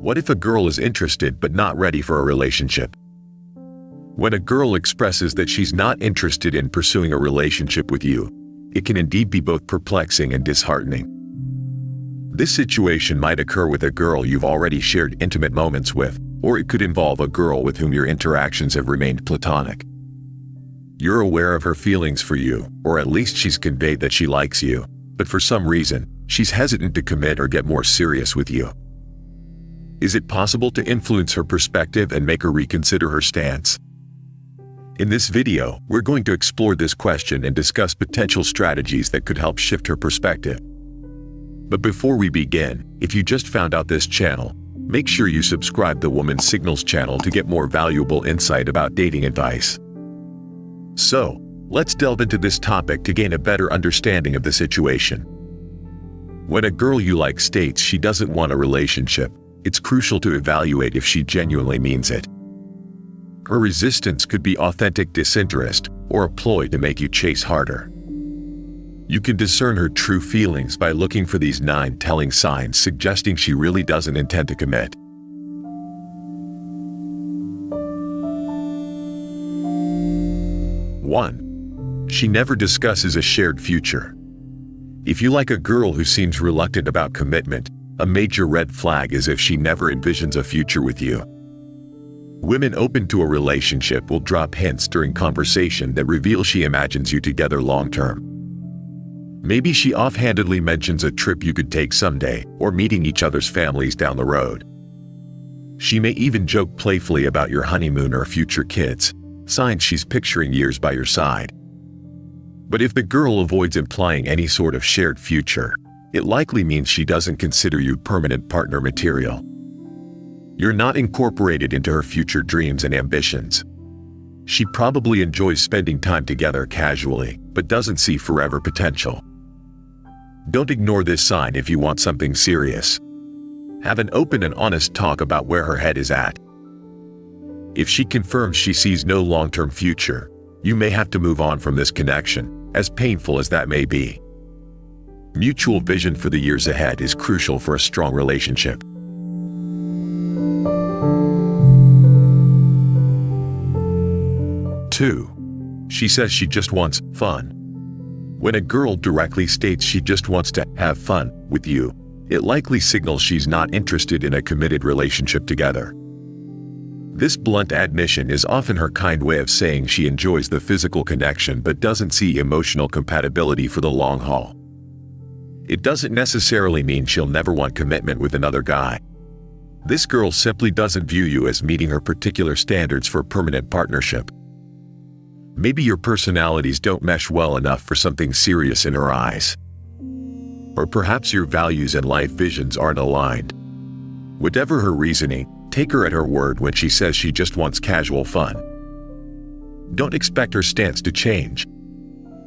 What if a girl is interested but not ready for a relationship? When a girl expresses that she's not interested in pursuing a relationship with you, it can indeed be both perplexing and disheartening. This situation might occur with a girl you've already shared intimate moments with, or it could involve a girl with whom your interactions have remained platonic. You're aware of her feelings for you, or at least she's conveyed that she likes you, but for some reason, she's hesitant to commit or get more serious with you. Is it possible to influence her perspective and make her reconsider her stance? In this video, we're going to explore this question and discuss potential strategies that could help shift her perspective. But before we begin, if you just found out this channel, make sure you subscribe to Woman Signals channel to get more valuable insight about dating advice. So, let's delve into this topic to gain a better understanding of the situation. When a girl you like states she doesn't want a relationship, it's crucial to evaluate if she genuinely means it. Her resistance could be authentic disinterest or a ploy to make you chase harder. You can discern her true feelings by looking for these 9 telling signs suggesting she really doesn't intend to commit. 1. She never discusses a shared future. If you like a girl who seems reluctant about commitment, a major red flag is if she never envisions a future with you. Women open to a relationship will drop hints during conversation that reveal she imagines you together long-term. Maybe she offhandedly mentions a trip you could take someday, or meeting each other's families down the road. She may even joke playfully about your honeymoon or future kids, signs she's picturing years by your side. But if the girl avoids implying any sort of shared future, it likely means she doesn't consider you permanent partner material. You're not incorporated into her future dreams and ambitions. She probably enjoys spending time together casually, but doesn't see forever potential. Don't ignore this sign if you want something serious. Have an open and honest talk about where her head is at. If she confirms she sees no long-term future, you may have to move on from this connection, as painful as that may be. Mutual vision for the years ahead is crucial for a strong relationship. 2. She says she just wants fun. When a girl directly states she just wants to have fun with you, it likely signals she's not interested in a committed relationship together. This blunt admission is often her kind way of saying she enjoys the physical connection but doesn't see emotional compatibility for the long haul. It doesn't necessarily mean she'll never want commitment with another guy. This girl simply doesn't view you as meeting her particular standards for permanent partnership. Maybe your personalities don't mesh well enough for something serious in her eyes. Or perhaps your values and life visions aren't aligned. Whatever her reasoning, take her at her word when she says she just wants casual fun. Don't expect her stance to change.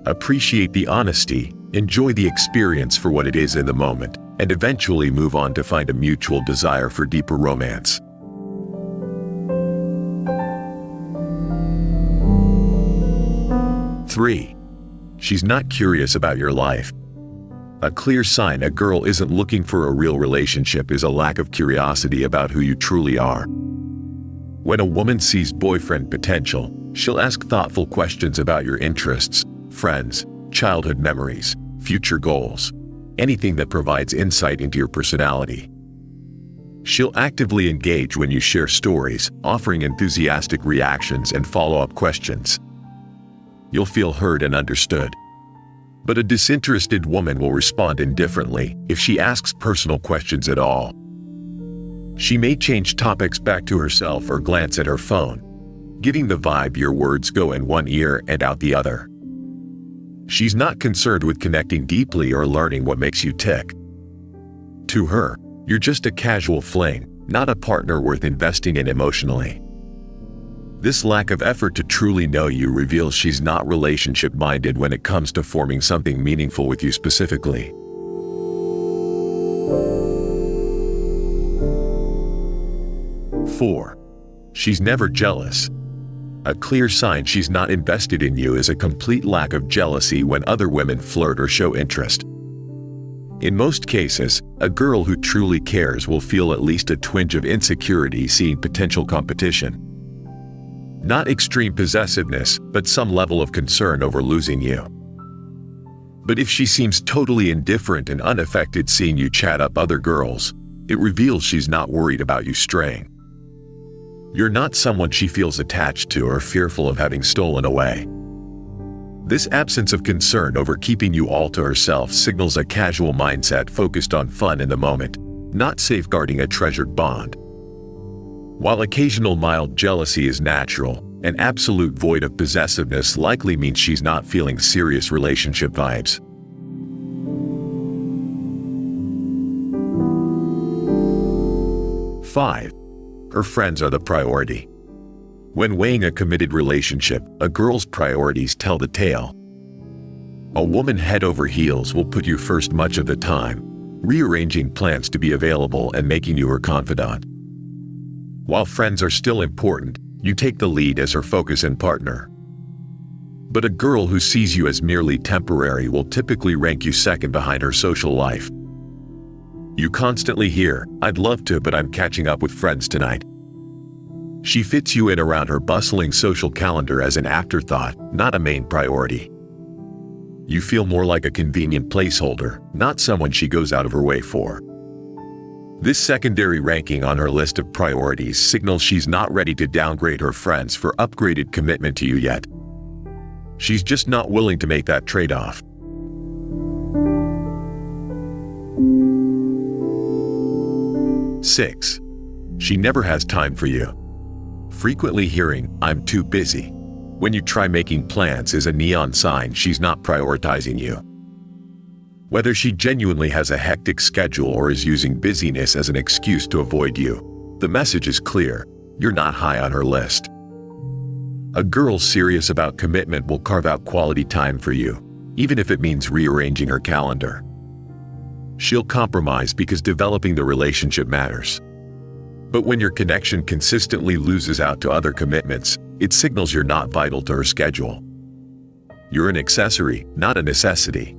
Appreciate the honesty, enjoy the experience for what it is in the moment, and eventually move on to find a mutual desire for deeper romance. 3. She's not curious about your life. A clear sign a girl isn't looking for a real relationship is a lack of curiosity about who you truly are. When a woman sees boyfriend potential, she'll ask thoughtful questions about your interests, friends, childhood memories, future goals, anything that provides insight into your personality. She'll actively engage when you share stories, offering enthusiastic reactions and follow-up questions. You'll feel heard and understood. But a disinterested woman will respond indifferently if she asks personal questions at all. She may change topics back to herself or glance at her phone, giving the vibe your words go in one ear and out the other. She's not concerned with connecting deeply or learning what makes you tick. To her, you're just a casual fling, not a partner worth investing in emotionally. This lack of effort to truly know you reveals she's not relationship-minded when it comes to forming something meaningful with you specifically. 4. She's never jealous. A clear sign she's not invested in you is a complete lack of jealousy when other women flirt or show interest. In most cases, a girl who truly cares will feel at least a twinge of insecurity seeing potential competition. Not extreme possessiveness, but some level of concern over losing you. But if she seems totally indifferent and unaffected seeing you chat up other girls, it reveals she's not worried about you straying. You're not someone she feels attached to or fearful of having stolen away. This absence of concern over keeping you all to herself signals a casual mindset focused on fun in the moment, not safeguarding a treasured bond. While occasional mild jealousy is natural, an absolute void of possessiveness likely means she's not feeling serious relationship vibes. Five, her friends are the priority. When weighing a committed relationship, a girl's priorities tell the tale. A woman head over heels will put you first much of the time, rearranging plans to be available and making you her confidant. While friends are still important, you take the lead as her focus and partner. But a girl who sees you as merely temporary will typically rank you second behind her social life. You constantly hear, "I'd love to, but I'm catching up with friends tonight." She fits you in around her bustling social calendar as an afterthought, not a main priority. You feel more like a convenient placeholder, not someone she goes out of her way for. This secondary ranking on her list of priorities signals she's not ready to downgrade her friends for upgraded commitment to you yet. She's just not willing to make that trade-off. 6. She never has time for you. Frequently hearing, "I'm too busy," when you try making plans is a neon sign she's not prioritizing you. Whether she genuinely has a hectic schedule or is using busyness as an excuse to avoid you, the message is clear: you're not high on her list. A girl serious about commitment will carve out quality time for you, even if it means rearranging her calendar. She'll compromise because developing the relationship matters. But when your connection consistently loses out to other commitments, it signals you're not vital to her schedule. You're an accessory, not a necessity.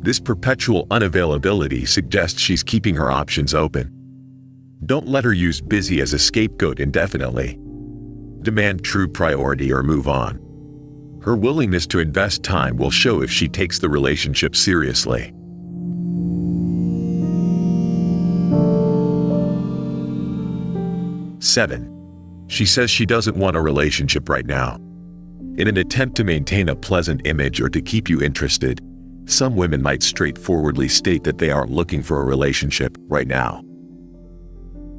This perpetual unavailability suggests she's keeping her options open. Don't let her use busy as a scapegoat indefinitely. Demand true priority or move on. Her willingness to invest time will show if she takes the relationship seriously. 7. She says she doesn't want a relationship right now. In an attempt to maintain a pleasant image or to keep you interested, some women might straightforwardly state that they aren't looking for a relationship right now.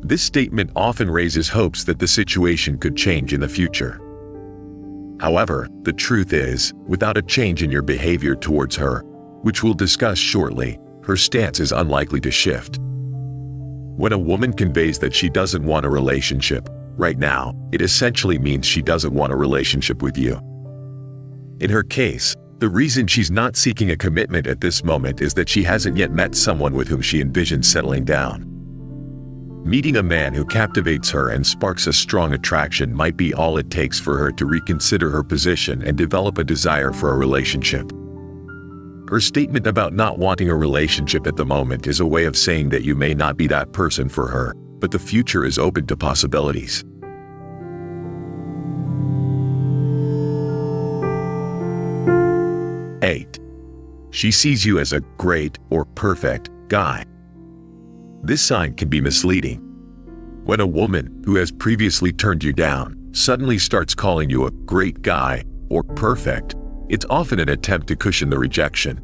This statement often raises hopes that the situation could change in the future. However, the truth is, without a change in your behavior towards her, which we'll discuss shortly, her stance is unlikely to shift. When a woman conveys that she doesn't want a relationship right now, it essentially means she doesn't want a relationship with you. In her case, the reason she's not seeking a commitment at this moment is that she hasn't yet met someone with whom she envisions settling down. Meeting a man who captivates her and sparks a strong attraction might be all it takes for her to reconsider her position and develop a desire for a relationship. Her statement about not wanting a relationship at the moment is a way of saying that you may not be that person for her, but the future is open to possibilities. 8. She sees you as a great or perfect guy. This sign can be misleading. When a woman who has previously turned you down suddenly starts calling you a great guy or perfect, it's often an attempt to cushion the rejection.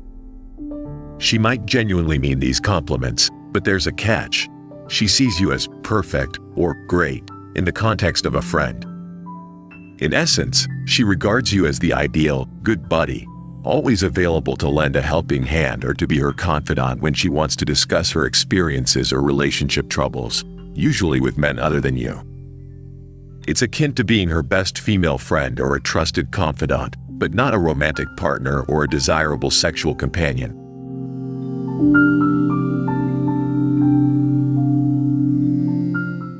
She might genuinely mean these compliments, but there's a catch. She sees you as perfect or great in the context of a friend. In essence, she regards you as the ideal good buddy, always available to lend a helping hand or to be her confidant when she wants to discuss her experiences or relationship troubles, usually with men other than you. It's akin to being her best female friend or a trusted confidant, but not a romantic partner or a desirable sexual companion.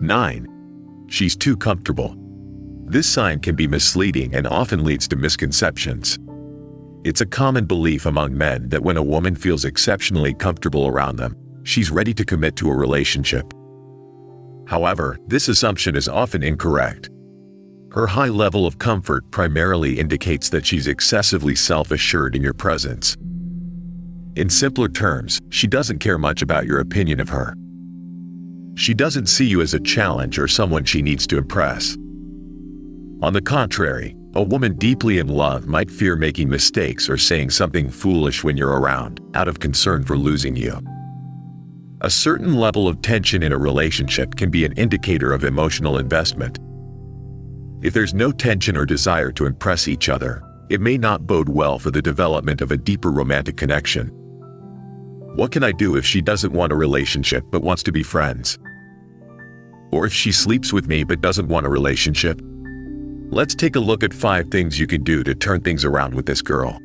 9. She's too comfortable. This sign can be misleading and often leads to misconceptions. It's a common belief among men that when a woman feels exceptionally comfortable around them, she's ready to commit to a relationship. However, this assumption is often incorrect. Her high level of comfort primarily indicates that she's excessively self-assured in your presence. In simpler terms, she doesn't care much about your opinion of her. She doesn't see you as a challenge or someone she needs to impress. On the contrary, a woman deeply in love might fear making mistakes or saying something foolish when you're around, out of concern for losing you. A certain level of tension in a relationship can be an indicator of emotional investment. If there's no tension or desire to impress each other, it may not bode well for the development of a deeper romantic connection. What can I do if she doesn't want a relationship but wants to be friends? Or if she sleeps with me but doesn't want a relationship? Let's take a look at 5 things you can do to turn things around with this girl.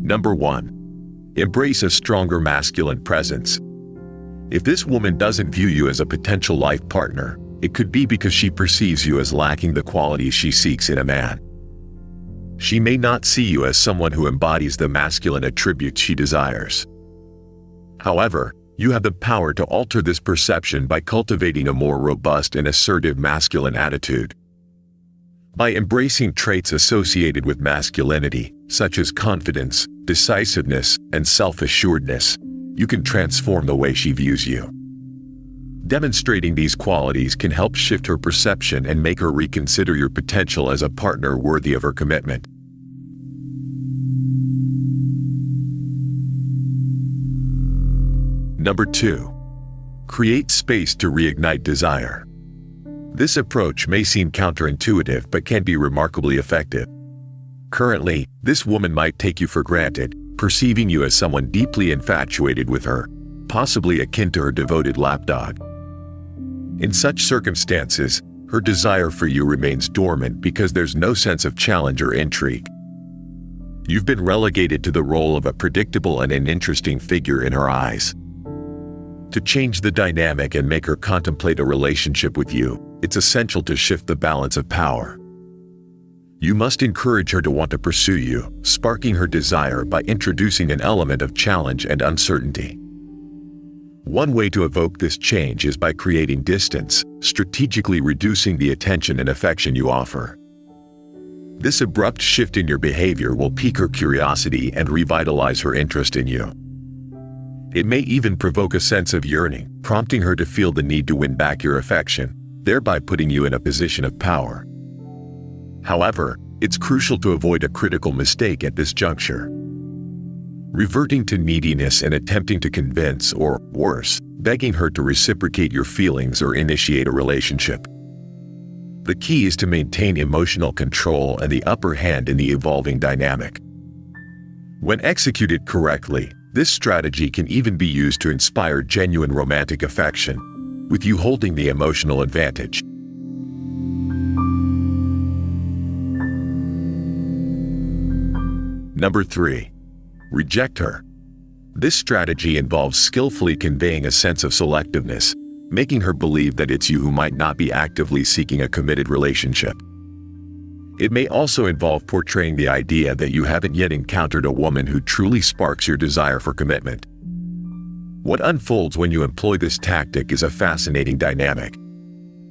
Number 1. Embrace a stronger masculine presence. If this woman doesn't view you as a potential life partner, it could be because she perceives you as lacking the qualities she seeks in a man. She may not see you as someone who embodies the masculine attributes she desires. However, you have the power to alter this perception by cultivating a more robust and assertive masculine attitude. By embracing traits associated with masculinity, such as confidence, decisiveness, and self-assuredness, you can transform the way she views you. Demonstrating these qualities can help shift her perception and make her reconsider your potential as a partner worthy of her commitment. Number 2. Create space to reignite desire. This approach may seem counterintuitive but can be remarkably effective. Currently, this woman might take you for granted, perceiving you as someone deeply infatuated with her, possibly akin to her devoted lapdog. In such circumstances, her desire for you remains dormant because there's no sense of challenge or intrigue. You've been relegated to the role of a predictable and uninteresting figure in her eyes. To change the dynamic and make her contemplate a relationship with you, it's essential to shift the balance of power. You must encourage her to want to pursue you, sparking her desire by introducing an element of challenge and uncertainty. One way to evoke this change is by creating distance, strategically reducing the attention and affection you offer. This abrupt shift in your behavior will pique her curiosity and revitalize her interest in you. It may even provoke a sense of yearning, prompting her to feel the need to win back your affection, thereby putting you in a position of power. However, it's crucial to avoid a critical mistake at this juncture. Reverting to neediness and attempting to convince, or worse, begging her to reciprocate your feelings or initiate a relationship. The key is to maintain emotional control and the upper hand in the evolving dynamic. When executed correctly, this strategy can even be used to inspire genuine romantic affection, with you holding the emotional advantage. Number 3. Reject her. This strategy involves skillfully conveying a sense of selectiveness, making her believe that it's you who might not be actively seeking a committed relationship. It may also involve portraying the idea that you haven't yet encountered a woman who truly sparks your desire for commitment. What unfolds when you employ this tactic is a fascinating dynamic.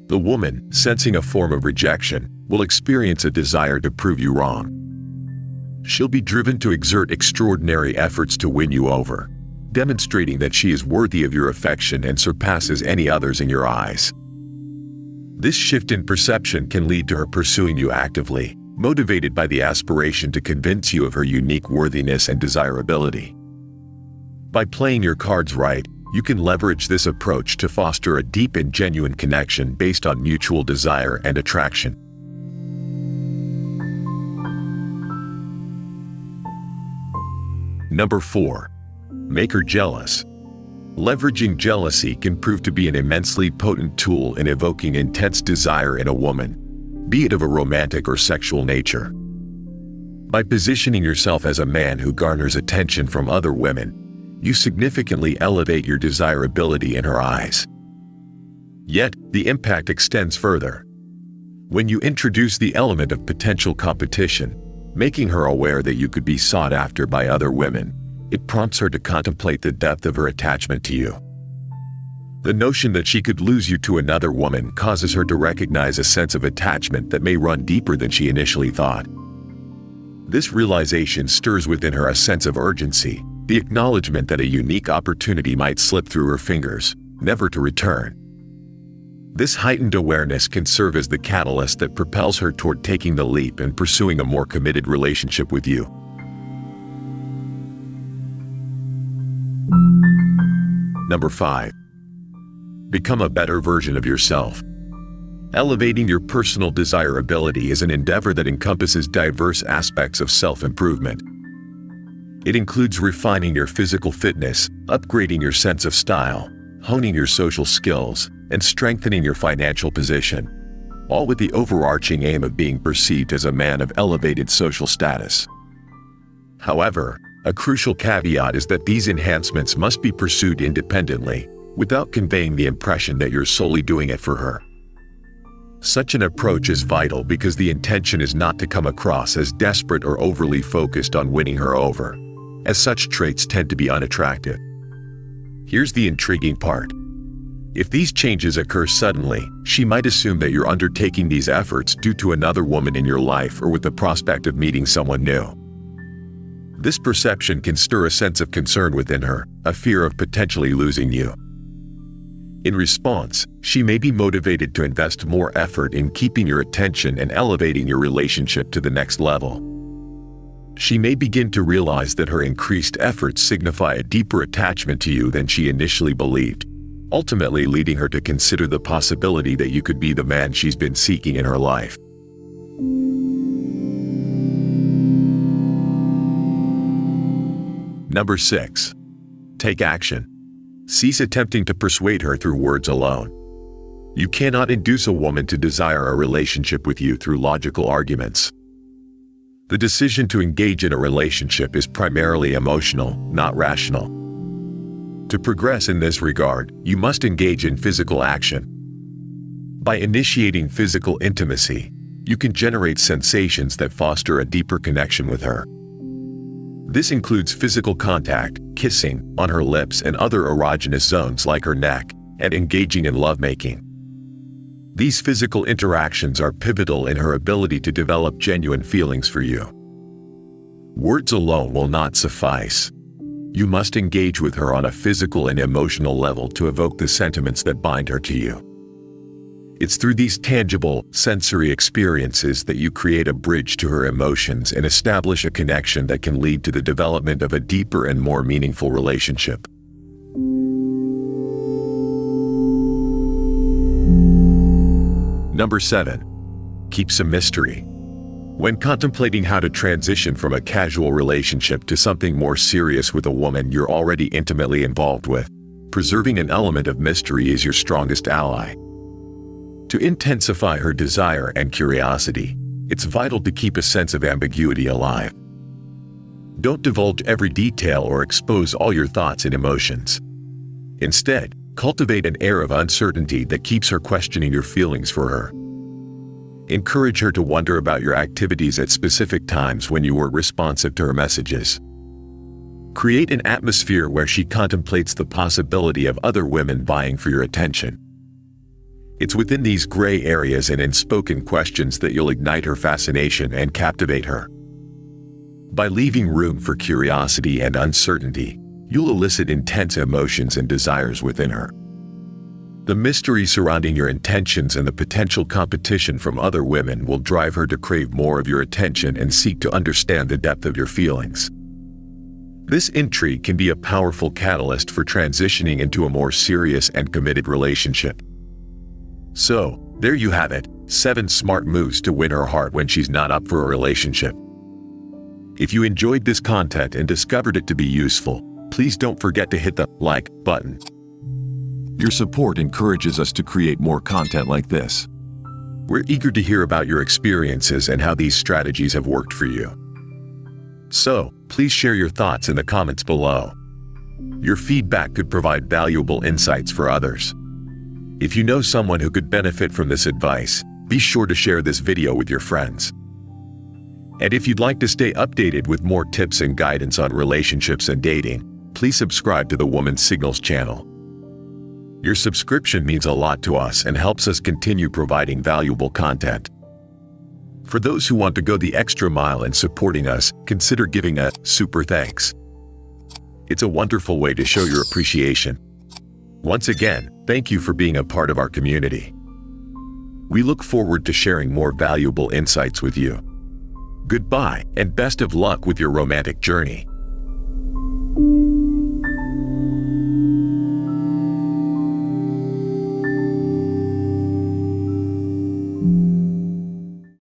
The woman, sensing a form of rejection, will experience a desire to prove you wrong. She'll be driven to exert extraordinary efforts to win you over, demonstrating that she is worthy of your affection and surpasses any others in your eyes. This shift in perception can lead to her pursuing you actively, motivated by the aspiration to convince you of her unique worthiness and desirability. By playing your cards right, you can leverage this approach to foster a deep and genuine connection based on mutual desire and attraction. Number 4. Make her jealous. Leveraging jealousy can prove to be an immensely potent tool in evoking intense desire in a woman, be it of a romantic or sexual nature. By positioning yourself as a man who garners attention from other women, you significantly elevate your desirability in her eyes. Yet, the impact extends further. When you introduce the element of potential competition, making her aware that you could be sought after by other women, it prompts her to contemplate the depth of her attachment to you. The notion that she could lose you to another woman causes her to recognize a sense of attachment that may run deeper than she initially thought. This realization stirs within her a sense of urgency, the acknowledgement that a unique opportunity might slip through her fingers, never to return. This heightened awareness can serve as the catalyst that propels her toward taking the leap and pursuing a more committed relationship with you. Number 5. Become a better version of yourself. Elevating your personal desirability is an endeavor that encompasses diverse aspects of self-improvement. It includes refining your physical fitness, upgrading your sense of style, honing your social skills, and strengthening your financial position, all with the overarching aim of being perceived as a man of elevated social status. However, a crucial caveat is that these enhancements must be pursued independently, without conveying the impression that you're solely doing it for her. Such an approach is vital because the intention is not to come across as desperate or overly focused on winning her over, as such traits tend to be unattractive. Here's the intriguing part. If these changes occur suddenly, she might assume that you're undertaking these efforts due to another woman in your life or with the prospect of meeting someone new. This perception can stir a sense of concern within her, a fear of potentially losing you. In response, she may be motivated to invest more effort in keeping your attention and elevating your relationship to the next level. She may begin to realize that her increased efforts signify a deeper attachment to you than she initially believed, ultimately leading her to consider the possibility that you could be the man she's been seeking in her life. Number 6. Take action. Cease attempting to persuade her through words alone. You cannot induce a woman to desire a relationship with you through logical arguments. The decision to engage in a relationship is primarily emotional, not rational. To progress in this regard, you must engage in physical action. By initiating physical intimacy, you can generate sensations that foster a deeper connection with her. This includes physical contact, kissing, on her lips and other erogenous zones like her neck, and engaging in lovemaking. These physical interactions are pivotal in her ability to develop genuine feelings for you. Words alone will not suffice. You must engage with her on a physical and emotional level to evoke the sentiments that bind her to you. It's through these tangible, sensory experiences that you create a bridge to her emotions and establish a connection that can lead to the development of a deeper and more meaningful relationship. Number 7. Keep some mystery. When contemplating how to transition from a casual relationship to something more serious with a woman you're already intimately involved with, preserving an element of mystery is your strongest ally. To intensify her desire and curiosity, it's vital to keep a sense of ambiguity alive. Don't divulge every detail or expose all your thoughts and emotions. Instead, cultivate an air of uncertainty that keeps her questioning your feelings for her. Encourage her to wonder about your activities at specific times when you were responsive to her messages. Create an atmosphere where she contemplates the possibility of other women vying for your attention. It's within these gray areas and in spoken questions that you'll ignite her fascination and captivate her. By leaving room for curiosity and uncertainty, you'll elicit intense emotions and desires within her. The mystery surrounding your intentions and the potential competition from other women will drive her to crave more of your attention and seek to understand the depth of your feelings. This intrigue can be a powerful catalyst for transitioning into a more serious and committed relationship. So, there you have it, 7 smart moves to win her heart when she's not up for a relationship. If you enjoyed this content and discovered it to be useful, please don't forget to hit the like button. Your support encourages us to create more content like this. We're eager to hear about your experiences and how these strategies have worked for you. So, please share your thoughts in the comments below. Your feedback could provide valuable insights for others. If you know someone who could benefit from this advice, Be sure to share this video with your friends. And if you'd like to stay updated with more tips and guidance on relationships and dating, please subscribe to the Woman Signals channel. Your subscription means a lot to us and helps us continue providing valuable content. For those who want to go the extra mile in supporting us, consider giving a super thanks. It's a wonderful way to show your appreciation. Once again, thank you for being a part of our community. We look forward to sharing more valuable insights with you. Goodbye, and best of luck with your romantic journey.